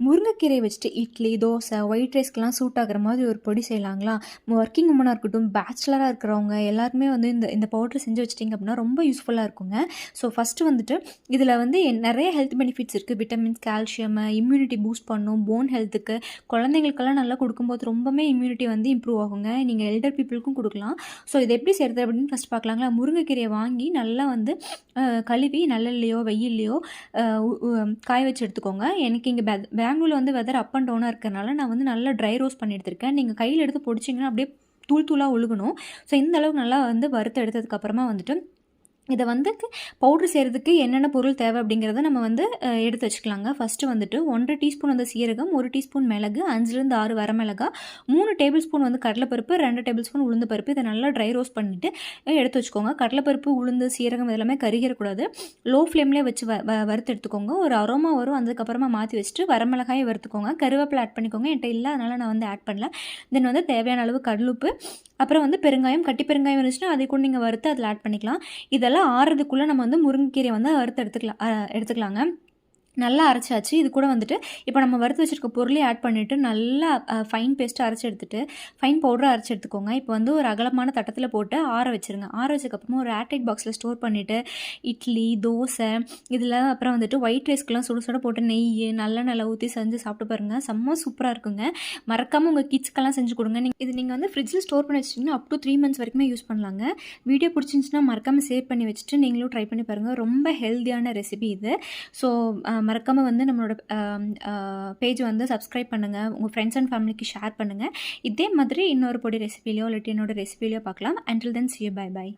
முருங்கைக்கீரை வச்சுட்டு idli, dosa, white ரைஸ்க்குலாம் suit ஆகுற மாதிரி ஒரு பொடி செய்யலாங்களா? ஒர்க்கிங் உமனா இருக்கட்டும், பேச்சுலரா இருக்கிறவங்க எல்லாருமே வந்து இந்த இந்த பவுடர் செஞ்சு வச்சுட்டீங்க அப்படின்னா ரொம்ப யூஸ்ஃபுல்லா இருக்குங்க. ஸோ ஃபஸ்ட்டு வந்துட்டு இதில வந்து நெறைய ஹெல்த் பெனிஃபிட்ஸ் இருக்குது. விட்டமின்ஸ், கால்சியம், இம்யூனிட்டி பூஸ்ட் பண்ணும், போன் ஹெல்த்துக்கு, குழந்தைங்களுக்கெல்லாம் நல்லா கொடுக்கும்போது ரொம்பவுமே இம்யூனிட்டி வந்து இம்ப்ரூவ் ஆகுங்க. நீங்கள் எல்டர் பீப்புளுக்கும் கொடுக்கலாம். ஸோ இது எப்படி செய்றது அப்படின்னு ஃபஸ்ட் பார்க்கலாங்களா? முருங்கைக்கீரைய வாங்கி நல்லா வந்து கழுவி நல்லெண்ணெய்லையோ, வெயில்லயோ காய வச்சு எடுத்துக்கோங்க. எனக்கு இங்கே பெங்களூர்ல வந்து வெதர் அப் அண்ட் டவுனாக இருக்கிறனால நான் வந்து நல்லா ட்ரை ரோஸ்ட் பண்ணி எடுத்திருக்கேன். நீங்கள் கையில் எடுத்து பொடிச்சிங்கன்னா அப்படியே தூள் தூளாக ஒழுகணும். ஸோ இந்த அளவுக்கு நல்லா வந்து வறுத்து எடுத்ததுக்கப்புறமா வந்துட்டு இதை வந்து பவுட்ரு செய்கிறதுக்கு என்னென்ன பொருள் தேவை அப்படிங்கிறத நம்ம வந்து எடுத்து வச்சுக்கலாங்க. ஃபஸ்ட்டு வந்துட்டு 1 டீஸ்பூன் வந்து சீரகம், 1 டீஸ்பூன் மிளகு, 5லேருந்து 6 வரமிளகா, 3 டேபிள் ஸ்பூன் வந்து கடலைப்பருப்பு, 2 டேபிள் ஸ்பூன் உளுந்து பருப்பு. இதை நல்லா ட்ரை ரோஸ்ட் பண்ணிவிட்டு எடுத்து வச்சுக்கோங்க. கடலைப்பருப்பு, உளுந்து, சீரகம் இதெல்லாமே கருகிடக்கூடாது. லோ ஃப்ளேம்லேயே வச்சு வறுத்து எடுத்துக்கோங்க. ஒரு அரோமா வரும். அதுக்கப்புறமா மாற்றி வச்சுட்டு வரமிளகாயை வறுத்துக்கோங்க. கருவேப்பிலை ஆட் பண்ணிக்கோங்க. என்கிட்ட இல்லை, அதனால் நான் வந்து ஆட் பண்ணல. தென் வந்து தேவையான அளவு கல்லுப்பு, அப்புறம் வந்து பெருங்காயம், கட்டி பெருங்காயம் இருந்துச்சுன்னா அதை கூட நீங்கள் வறுத்து அதில் ஆட் பண்ணிக்கலாம். இதெல்லாம் ஆறுறதுக்குள்ளே நம்ம வந்து முருங்கைக்கீரையை வந்து வறுத்து எடுத்துக்கலாங்க. நல்லா அரைச்சாச்சு. இது கூட வந்துட்டு இப்போ நம்ம வறுத்து வச்சுருக்க பொருளையும் ஆட் பண்ணிவிட்டு நல்லா ஃபைன் பேஸ்ட்டாக அரைச்சி எடுத்துகிட்டு ஃபைன் பவுடராக அரைச்சி எடுத்துக்கோங்க. இப்போ வந்து ஒரு அகலமான தட்டத்தில் போட்டு ஆற வச்சுருங்க. ஆற வச்சதுக்கப்புறமா ஒரு ஏர்டைட் பாக்ஸில் ஸ்டோர் பண்ணிவிட்டு இட்லி, தோசை இதில் அப்புறம் வந்துட்டு ஒயிட் ரைஸ்க்கெலாம் சுட சுட போட்டு நெய் நல்லெண்ணெய் ஊற்றி செஞ்சு சாப்பிட்டு பாருங்கள். செம்ம சூப்பராக இருக்குங்க. மறக்காமல் உங்கள் கிட்ஸ்க்கெல்லாம் செஞ்சு கொடுங்க. நீங்கள் வந்து ஃப்ரிட்ஜில் ஸ்டோர் பண்ணி வச்சிட்டிங்கன்னா அப் டு 3 months வரைக்குமே யூஸ் பண்ணலாங்க. வீடியோ பிடிச்சிருந்துச்சுன்னா மறக்காமல் சேவ் பண்ணி வச்சுட்டு நீங்களும் ட்ரை பண்ணி பாருங்கள். ரொம்ப ஹெல்த்தியான ரெசிபி இது. ஸோ மறக்காமல் வந்து நம்மளோட பேஜ் வந்து சப்ஸ்கிரைப் பண்ணுங்கள். உங்கள் ஃப்ரெண்ட்ஸ் அண்ட் ஃபேமிலிக்கு ஷேர் பண்ணுங்கள். இதே மாதிரி இன்னொரு பொடி ரெசிபிலையோ இல்லாட்டி என்னோட ரெசிபிலையோ பார்க்கலாம். Until then see you, bye bye.